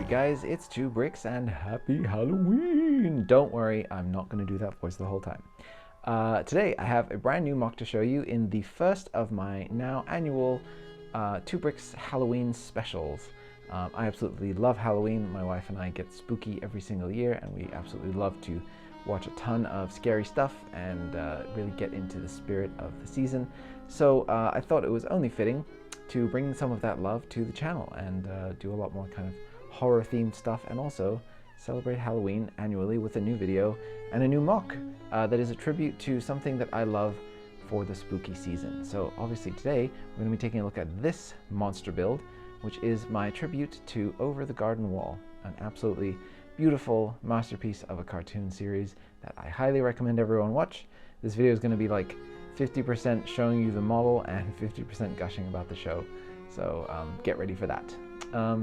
guys, it's 2bricks and happy Halloween! Don't worry, I'm not going to do that voice the whole time. Today I have a brand new mock to show you in the first of my now annual 2bricks Halloween specials. I absolutely love Halloween. My wife and I get spooky every single year, and we absolutely love to watch a ton of scary stuff and really get into the spirit of the season. So I thought it was only fitting to bring some of that love to the channel and do a lot more kind of horror themed stuff, and also celebrate Halloween annually with a new video and a new mock that is a tribute to something that I love for the spooky season. So obviously today we're going to be taking a look at this monster build, which is my tribute to Over the Garden Wall, an absolutely beautiful masterpiece of a cartoon series that I highly recommend everyone watch. This video is going to be like 50% showing you the model and 50% gushing about the show, so get ready for that.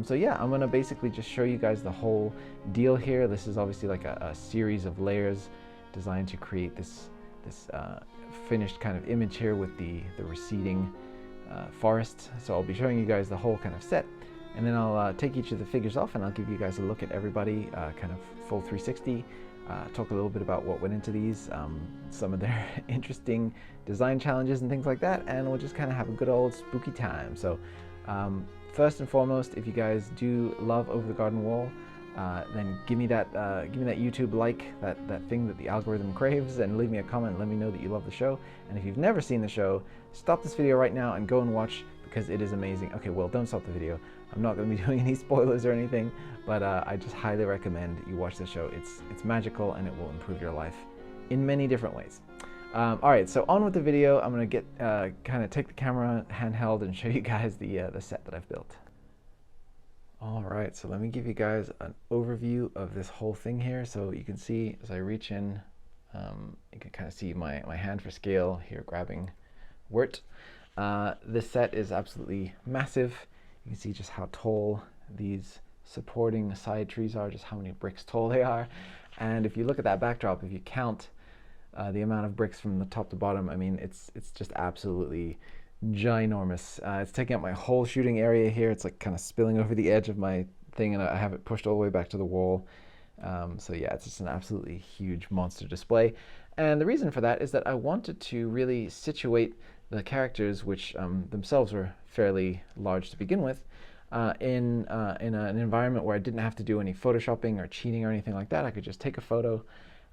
So yeah, I'm gonna basically just show you guys the whole deal here. This is obviously like a series of layers designed to create this finished kind of image here with the receding forest. So I'll be showing you guys the whole kind of set, and then I'll take each of the figures off and I'll give you guys a look at everybody, kind of full 360. Talk a little bit about what went into these, some of their interesting design challenges and things like that, and we'll just kind of have a good old spooky time. So first and foremost, if you guys do love Over the Garden Wall, then give me that YouTube like, that thing that the algorithm craves, and leave me a comment and let me know that you love the show. And if you've never seen the show, stop this video right now and go and watch, because it is amazing. Okay, well, don't stop the video. I'm not going to be doing any spoilers or anything, but I just highly recommend you watch the show. It's magical and it will improve your life in many different ways. All right, so on with the video. I'm going to get kind of take the camera handheld and show you guys the set that I've built. All right, so let me give you guys an overview of this whole thing here. So you can see as I reach in, you can kind of see my hand for scale here grabbing Wirt. This set is absolutely massive. You can see just how tall these supporting side trees are, just how many bricks tall they are. And if you look at that backdrop, if you count the amount of bricks from the top to bottom, I mean, it's just absolutely ginormous. It's taking up my whole shooting area here. It's like kind of spilling over the edge of my thing, and I have it pushed all the way back to the wall. So yeah, it's just an absolutely huge monster display. And the reason for that is that I wanted to really situate the characters, which themselves were fairly large to begin with, in an environment where I didn't have to do any photoshopping or cheating or anything like that. I could just take a photo,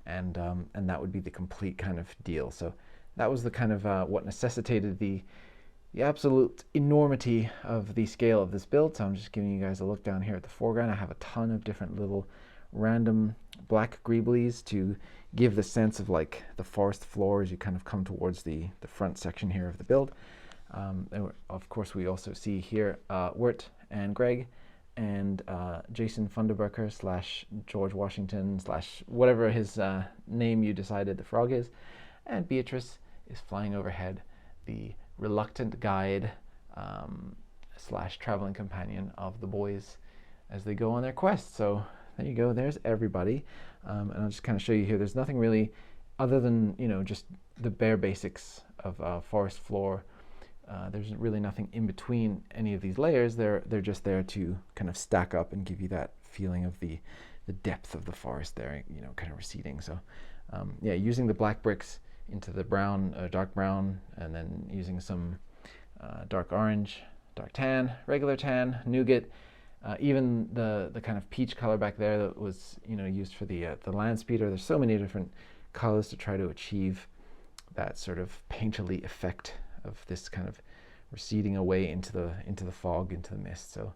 and that would be the complete kind of deal. So that was the kind of what necessitated the absolute enormity of the scale of this build. So I'm just giving you guys a look down here at the foreground. I have a ton of different little random black greeblies to give the sense of like the forest floor as you kind of come towards the front section here of the build. And of course we also see here Wirt and Greg and Jason Funderburker / George Washington / whatever his name you decided the frog is, and Beatrice is flying overhead, the reluctant guide / traveling companion of the boys as they go on their quest. So there you go, there's everybody. And I'll just kind of show you here, there's nothing really other than, you know, just the bare basics of forest floor. There's really nothing in between any of these layers. They're just there to kind of stack up and give you that feeling of the depth of the forest there, you know, kind of receding. So yeah, using the black bricks into the brown, dark brown, and then using some dark orange, dark tan, regular tan, nougat, even the kind of peach color back there that was, you know, used for the land speeder. There's so many different colors to try to achieve that sort of painterly effect of this kind of receding away into the fog, into the mist. So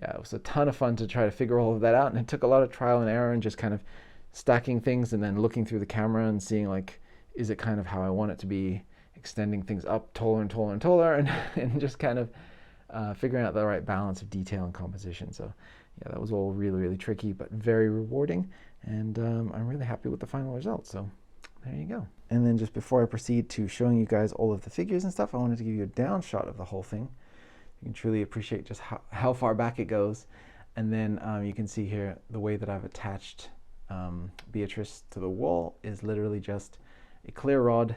yeah, it was a ton of fun to try to figure all of that out, and it took a lot of trial and error and just kind of stacking things and then looking through the camera and seeing, like, is it kind of how I want it to be, extending things up taller and taller and taller, and just kind of figuring out the right balance of detail and composition. So yeah, that was all really, really tricky, but very rewarding, and I'm really happy with the final result. So there you go. And then just before I proceed to showing you guys all of the figures and stuff, I wanted to give you a down shot of the whole thing. You can truly appreciate just how far back it goes. And then you can see here the way that I've attached Beatrice to the wall is literally just a clear rod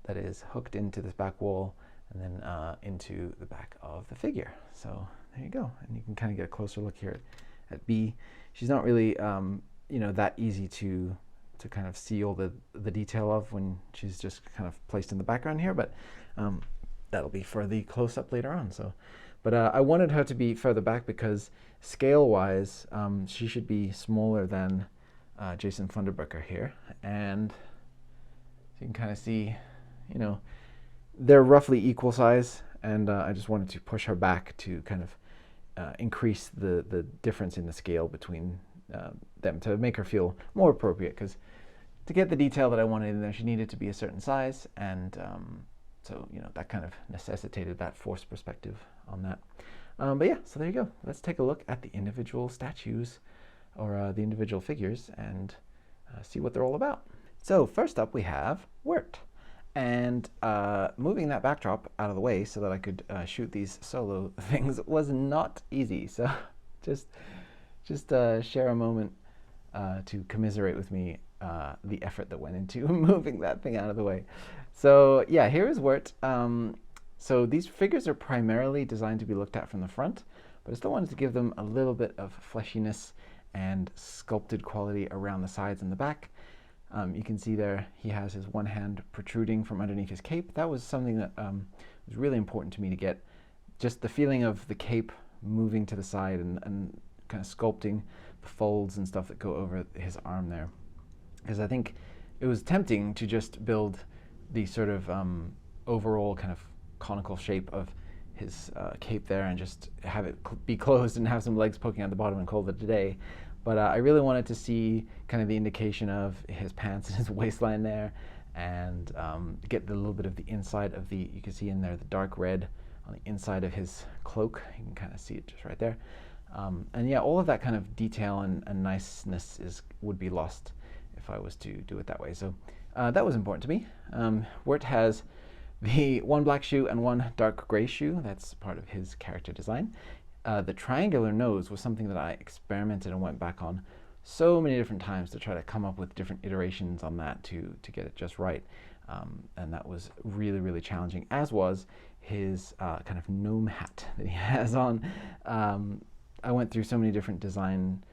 that is hooked into this back wall and then into the back of the figure. So there you go. And you can kind of get a closer look here at B. She's not really, you know, that easy to kind of see all the detail of when she's just kind of placed in the background here, but that'll be for the close-up later on. So, but I wanted her to be further back because scale-wise, she should be smaller than Jason Funderburker here, and you can kind of see, you know, they're roughly equal size, and I just wanted to push her back to kind of increase the difference in the scale between them to make her feel more appropriate, because to get the detail that I wanted in there, she needed to be a certain size, and so, you know, that kind of necessitated that forced perspective on that. But yeah, so there you go. Let's take a look at the individual statues, or the individual figures, and see what they're all about. So first up we have Wirt, and moving that backdrop out of the way so that I could shoot these solo things was not easy. So just share a moment to commiserate with me the effort that went into moving that thing out of the way. So yeah, here is Wirt. So these figures are primarily designed to be looked at from the front, but I still wanted to give them a little bit of fleshiness and sculpted quality around the sides and the back. You can see there he has his one hand protruding from underneath his cape. That was something that was really important to me to get just the feeling of the cape moving to the side and kind of sculpting the folds and stuff that go over his arm there. Because I think it was tempting to just build the sort of overall kind of conical shape of his cape there and just have it be closed and have some legs poking out the bottom and call it a day. But I really wanted to see kind of the indication of his pants and his waistline there, and get a little bit of the inside of the, you can see in there the dark red on the inside of his cloak. You can kind of see it just right there. And yeah, all of that kind of detail and niceness would be lost if I was to do it that way. So that was important to me. Wirt has the one black shoe and one dark gray shoe. That's part of his character design. The triangular nose was something that I experimented and went back on so many different times to try to come up with different iterations on that to get it just right. And that was really, really challenging, as was his kind of gnome hat that he has on. I went through so many different design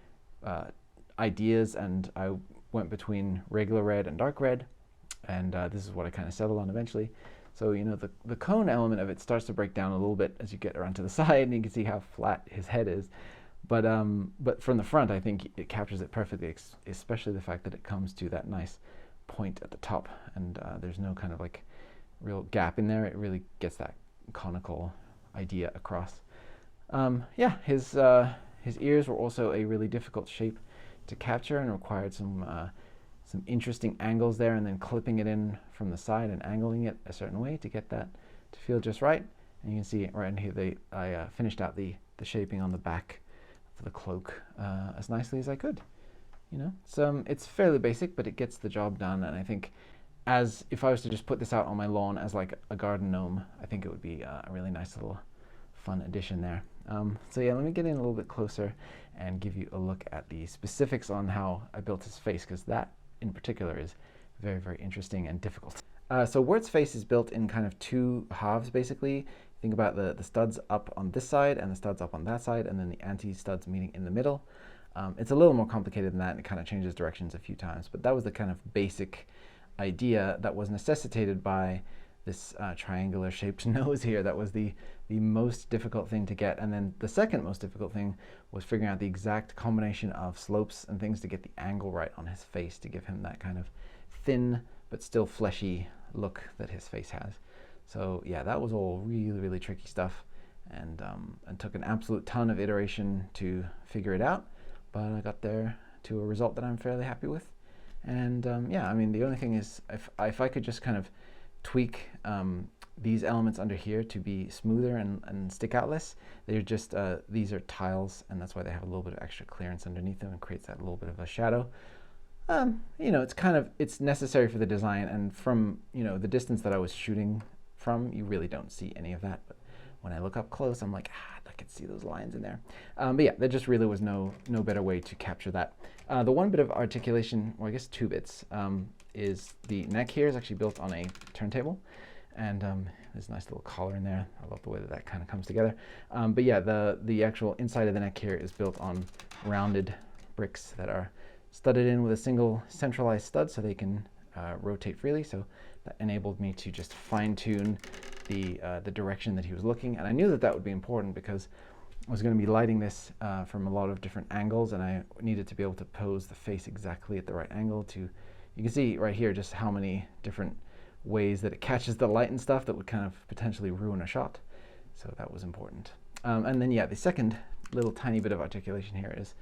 ideas, and I went between regular red and dark red, and this is what I kind of settled on eventually. So, you know, the cone element of it starts to break down a little bit as you get around to the side, and you can see how flat his head is. But from the front, I think it captures it perfectly, especially the fact that it comes to that nice point at the top, and there's no kind of like real gap in there. It really gets that conical idea across. Yeah, his ears were also a really difficult shape to capture and required some interesting angles there, and then clipping it in from the side and angling it a certain way to get that to feel just right. And you can see right in here, I finished out the shaping on the back of the cloak as nicely as I could. You know, it's fairly basic, but it gets the job done. And I think as if I was to just put this out on my lawn as like a garden gnome, I think it would be a really nice little fun addition there. So yeah, let me get in a little bit closer and give you a look at the specifics on how I built his face, because that in particular is very, very interesting and difficult. So Wirt's face is built in kind of two halves, basically. Think about the studs up on this side and the studs up on that side, and then the anti-studs meeting in the middle. It's a little more complicated than that, and it kind of changes directions a few times, but that was the kind of basic idea that was necessitated by this triangular shaped nose here. That was the most difficult thing to get. And then the second most difficult thing was figuring out the exact combination of slopes and things to get the angle right on his face to give him that kind of thin but still fleshy look that his face has. So yeah, that was all really, really tricky stuff, and took an absolute ton of iteration to figure it out, but I got there to a result that I'm fairly happy with. And yeah, I mean, the only thing is if I could just kind of tweak these elements under here to be smoother and stick out less. They're just, these are tiles, and that's why they have a little bit of extra clearance underneath them and creates that little bit of a shadow. You know, it's necessary for the design, and from, you know, the distance that I was shooting from, you really don't see any of that. But when I look up close, I'm like, I can see those lines in there. But yeah, there just really was no better way to capture that. The one bit of articulation, or I guess two bits, is the neck here is actually built on a turntable, and There's a nice little collar in there. I love the way that that kind of comes together. But yeah, the actual inside of the neck here is built on rounded bricks that are studded in with a single centralized stud so they can rotate freely. So that enabled me to just fine tune the direction that he was looking. And I knew that that would be important because I was going to be lighting this from a lot of different angles, and I needed to be able to pose the face exactly at the right angle to, you can see right here just how many different ways that it catches the light and stuff that would kind of potentially ruin a shot. So that was important. And then yeah, the second little tiny bit of articulation here is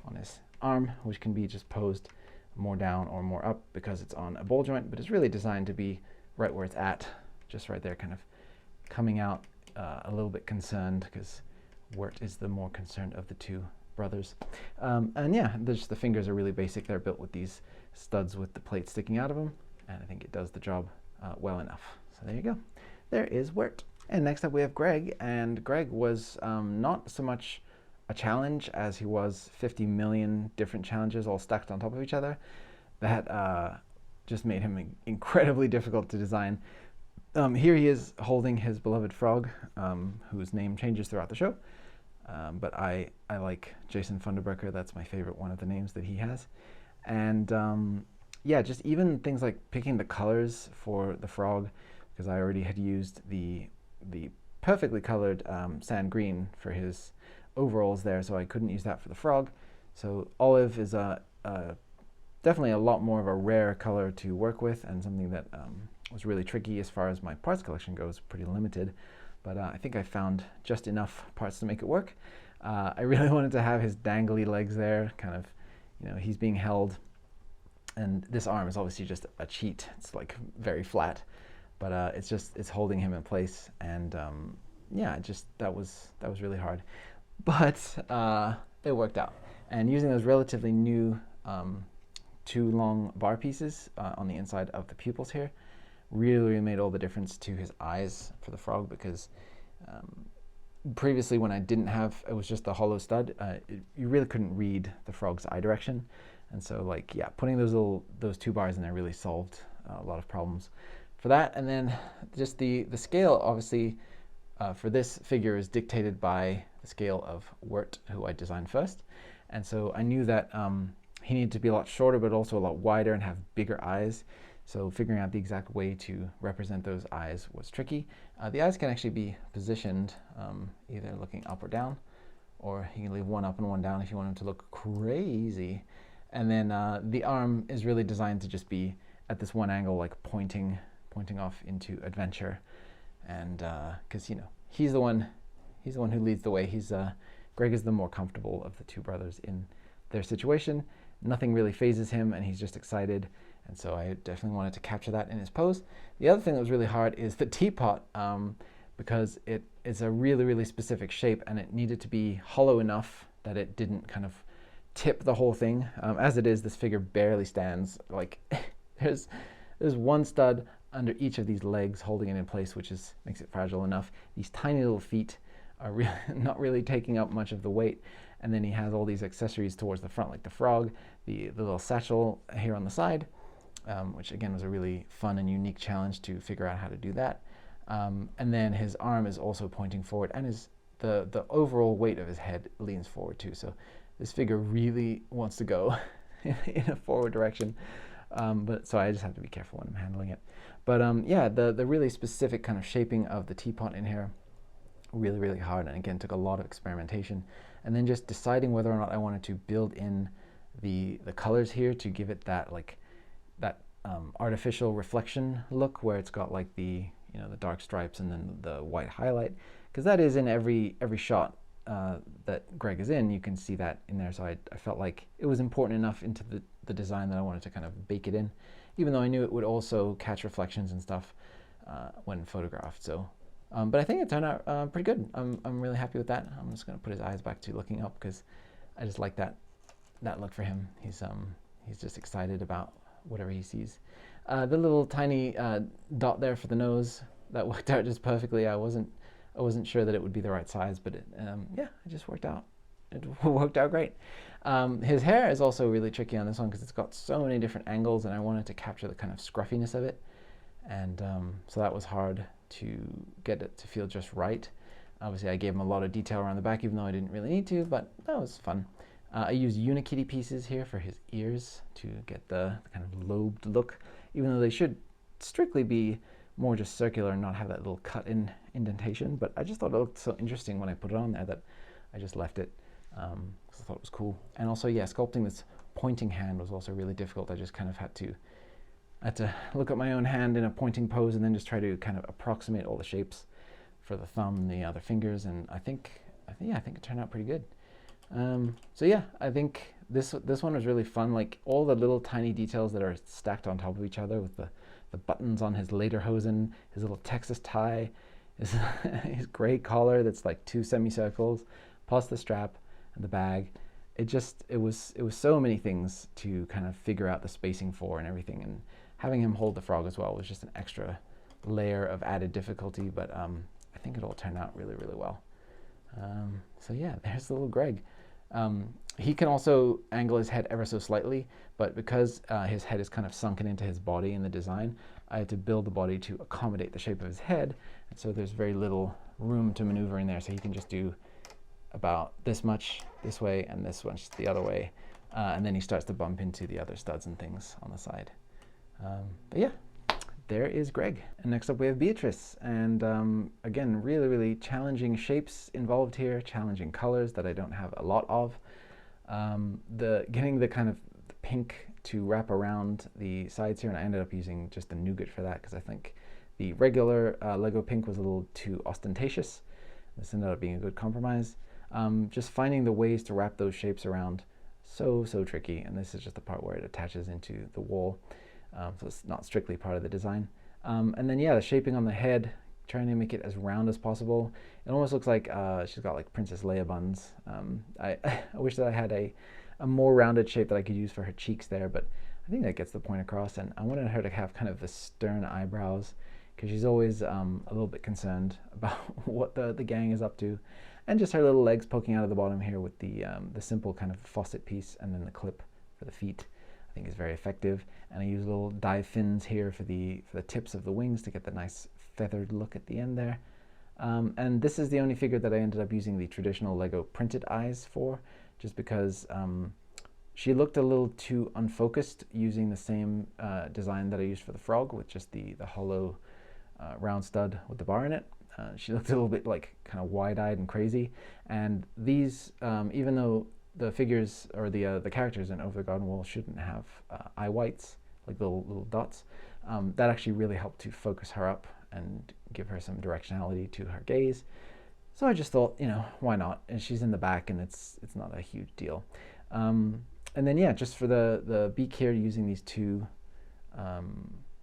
on his arm, which can be just posed more down or more up because it's on a ball joint, but it's really designed to be right where it's at, just right there, kind of coming out a little bit concerned, because Wirt is the more concerned of the two brothers. And yeah, just the fingers are really basic. They're built with these studs with the plate sticking out of them, and I think it does the job well enough. So there you go. There is Wirt. And next up we have Greg, and Greg was not so much a challenge as he was 50 million different challenges all stacked on top of each other. That just made him incredibly difficult to design. Here he is holding his beloved frog, whose name changes throughout the show. But I like Jason Funderburker. That's my favorite one of the names that he has. And yeah, just even things like picking the colors for the frog, because I already had used the perfectly colored sand green for his overalls there, so I couldn't use that for the frog. So olive is definitely a lot more of a rare color to work with, and something that was really tricky as far as my parts collection goes, pretty limited. But I think I found just enough parts to make it work. I really wanted to have his dangly legs there, kind of, you know, he's being held. And this arm is obviously just a cheat. It's like very flat, but it's holding him in place. And yeah, that was really hard. But it worked out. And using those relatively new 2 long bar pieces on the inside of the pupils here really made all the difference to his eyes for the frog, because previously when I didn't have, it was just the hollow stud, you really couldn't read the frog's eye direction. And so, like, yeah, putting those 2 bars in there really solved a lot of problems for that. And then just the scale, obviously, for this figure is dictated by the scale of Wirt, who I designed first. And so I knew that he needed to be a lot shorter, but also a lot wider and have bigger eyes. So figuring out the exact way to represent those eyes was tricky. The eyes can actually be positioned either looking up or down, or you can leave one up and one down if you want them to look crazy. And then the arm is really designed to just be at this one angle, like pointing off into adventure. And because, you know, he's the one who leads the way. Greg is the more comfortable of the 2 brothers in their situation. Nothing really phases him, and he's just excited. And so I definitely wanted to capture that in his pose. The other thing that was really hard is the teapot, because it is a really, really specific shape, and it needed to be hollow enough that it didn't kind of tip the whole thing. As it is, this figure barely stands. Like there's one stud under each of these legs holding it in place, which makes it fragile enough. These tiny little feet are really not really taking up much of the weight. And then he has all these accessories towards the front, like the frog, the little satchel here on the side, which again was a really fun and unique challenge to figure out how to do that. And then his arm is also pointing forward, and the overall weight of his head leans forward too. So this figure really wants to go in a forward direction. But so I just have to be careful when I'm handling it. But yeah, the really specific kind of shaping of the teapot in here, really, really hard. And again, took a lot of experimentation. And then just deciding whether or not I wanted to build in the colors here to give it that artificial reflection look, where it's got like the dark stripes and then the white highlight, because that is in every shot that Greg is in. You can see that in there. So I felt like it was important enough into the design that I wanted to kind of bake it in, even though I knew it would also catch reflections and stuff when photographed. So but I think it turned out pretty good. I'm really happy with that. I'm just going to put his eyes back to looking up, because I just like that look for him. He's just excited about whatever he sees. The little tiny dot there for the nose, that worked out just perfectly. I wasn't sure that it would be the right size, but yeah, it just worked out. It worked out great. His hair is also really tricky on this one, because it's got so many different angles, and I wanted to capture the kind of scruffiness of it. And so that was hard to get it to feel just right. Obviously, I gave him a lot of detail around the back, even though I didn't really need to, but that was fun. I used Unikitty pieces here for his ears to get the kind of lobed look, even though they should strictly be more just circular and not have that little cut-in indentation. But I just thought it looked so interesting when I put it on there that I just left it because I thought it was cool. And also, yeah, sculpting this pointing hand was also really difficult. I just kind of had to look at my own hand in a pointing pose and then just try to kind of approximate all the shapes for the thumb and the other fingers. And I think it turned out pretty good. So yeah, I think this one was really fun. Like all the little tiny details that are stacked on top of each other, with the buttons on his lederhosen, his little Texas tie, his gray collar that's like 2 semicircles, plus the strap and the bag. It was so many things to kind of figure out the spacing for and everything. And having him hold the frog as well was just an extra layer of added difficulty. But I think it all turned out really, really well. So yeah, there's little Greg. He can also angle his head ever so slightly, but because his head is kind of sunken into his body in the design, I had to build the body to accommodate the shape of his head, and so there's very little room to maneuver in there, so he can just do about this much this way and this much the other way, and then he starts to bump into the other studs and things on the side. But yeah, there is Greg. And next up we have Beatrice, and again, really, really challenging shapes involved here, challenging colors that I don't have a lot of. Getting the kind of pink to wrap around the sides here, and I ended up using just the nougat for that because I think the regular Lego pink was a little too ostentatious. This ended up being a good compromise. Just finding the ways to wrap those shapes around, so tricky, and this is just the part where it attaches into the wall. So it's not strictly part of the design. And then yeah, the shaping on the head, trying to make it as round as possible. It almost looks like she's got like Princess Leia buns. I wish that I had a more rounded shape that I could use for her cheeks there, but I think that gets the point across. And I wanted her to have kind of the stern eyebrows because she's always a little bit concerned about what the gang is up to. And just her little legs poking out of the bottom here with the simple kind of faucet piece and then the clip for the feet. I think is very effective, and I use little dive fins here for the tips of the wings to get the nice feathered look at the end there. And this is the only figure that I ended up using the traditional Lego printed eyes for, just because she looked a little too unfocused using the same design that I used for the frog with just the hollow round stud with the bar in it. She looked a little bit like kind of wide-eyed and crazy, and these, even though the figures or the characters in Over the Garden Wall shouldn't have eye whites, like little dots, that actually really helped to focus her up and give her some directionality to her gaze. So I just thought, why not? And she's in the back, and it's not a huge deal. And then yeah, just for the beak here, using these 2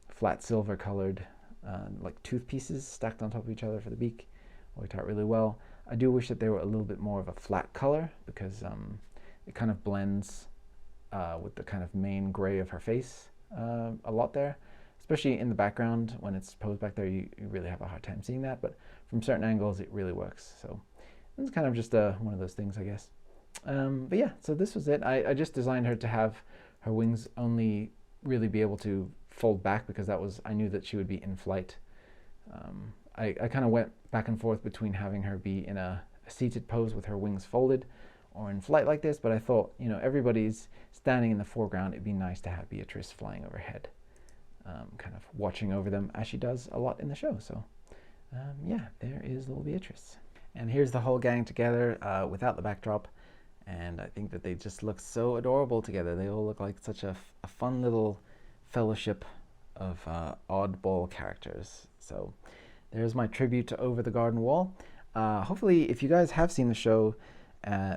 flat silver colored like tooth pieces stacked on top of each other for the beak, worked out really well. I do wish that they were a little bit more of a flat color because it kind of blends with the kind of main gray of her face a lot there, especially in the background. When it's posed back there, you really have a hard time seeing that, but from certain angles it really works. So it's kind of just one of those things, I guess. But yeah, so this was it. I just designed her to have her wings only really be able to fold back because I knew that she would be in flight. I kind of went back and forth between having her be in a seated pose with her wings folded or in flight like this, but I thought, everybody's standing in the foreground. It'd be nice to have Beatrice flying overhead, kind of watching over them as she does a lot in the show. So yeah, there is little Beatrice. And here's the whole gang together without the backdrop, and I think that they just look so adorable together. They all look like such a fun little fellowship of oddball characters. So there's my tribute to Over the Garden Wall. Hopefully, if you guys have seen the show,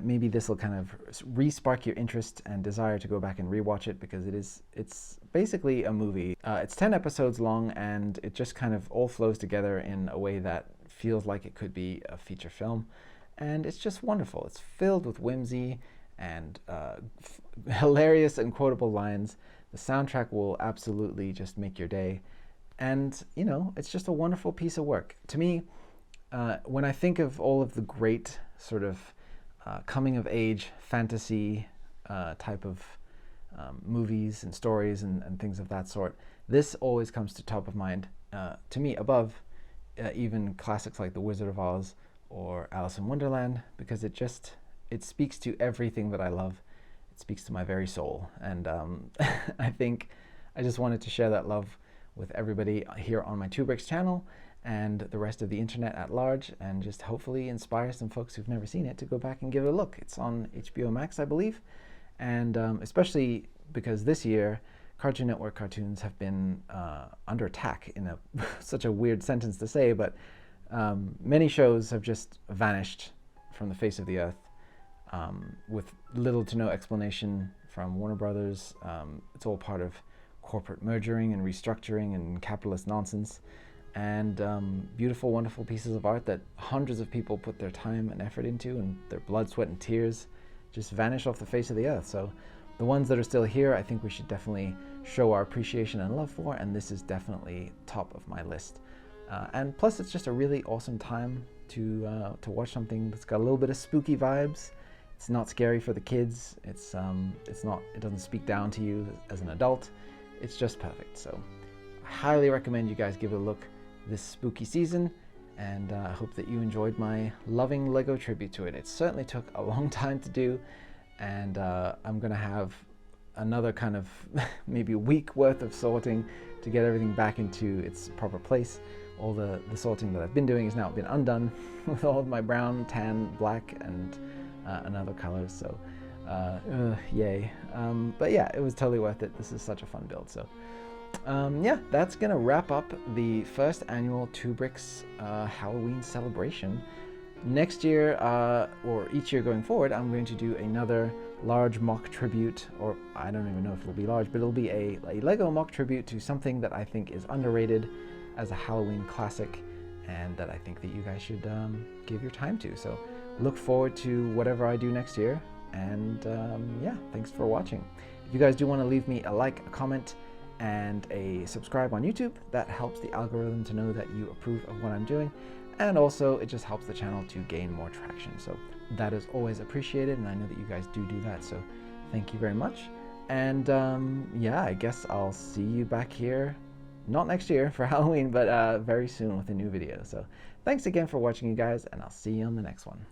maybe this will kind of re-spark your interest and desire to go back and rewatch it, because it's basically a movie. It's 10 episodes long, and it just kind of all flows together in a way that feels like it could be a feature film. And it's just wonderful. It's filled with whimsy and hilarious and quotable lines. The soundtrack will absolutely just make your day. And, it's just a wonderful piece of work. To me, when I think of all of the great sort of coming-of-age fantasy type of movies and stories and things of that sort, this always comes to top of mind to me above even classics like The Wizard of Oz or Alice in Wonderland, because it speaks to everything that I love. It speaks to my very soul, and I think I just wanted to share that love with everybody here on my 2bricks channel and the rest of the internet at large, and just hopefully inspire some folks who've never seen it to go back and give it a look. It's on HBO Max, I believe, and especially because this year Cartoon Network cartoons have been under attack, in such a weird sentence to say, but many shows have just vanished from the face of the earth with little to no explanation from Warner Brothers. It's all part of corporate mergering and restructuring and capitalist nonsense. And beautiful, wonderful pieces of art that hundreds of people put their time and effort into, and their blood, sweat, and tears just vanish off the face of the earth. So the ones that are still here, I think we should definitely show our appreciation and love for, and this is definitely top of my list. And plus, it's just a really awesome time to watch something that's got a little bit of spooky vibes. It's not scary for the kids. It doesn't speak down to you as an adult. It's just perfect. So I highly recommend you guys give it a look this spooky season, and I hope that you enjoyed my loving Lego tribute to it. It certainly took a long time to do, and I'm gonna have another kind of maybe a week worth of sorting to get everything back into its proper place. All the sorting that I've been doing has now been undone with all of my brown, tan, black, and other colors, so yay. But yeah, it was totally worth it. This is such a fun build. So yeah, that's gonna wrap up the first annual 2bricks Halloween celebration. Next year, or each year going forward, I'm going to do another large mock tribute, or I don't even know if it'll be large, but it'll be a Lego mock tribute to something that I think is underrated as a Halloween classic, and that I think that you guys should give your time to. So look forward to whatever I do next year, and yeah, thanks for watching. If you guys do want to leave me a like, a comment, and a subscribe on YouTube, that helps the algorithm to know that you approve of what I'm doing, and also it just helps the channel to gain more traction. So that is always appreciated, and I know that you guys do that, so thank you very much. And yeah, I guess I'll see you back here, not next year for Halloween, but very soon with a new video. So thanks again for watching, you guys, and I'll see you on the next one.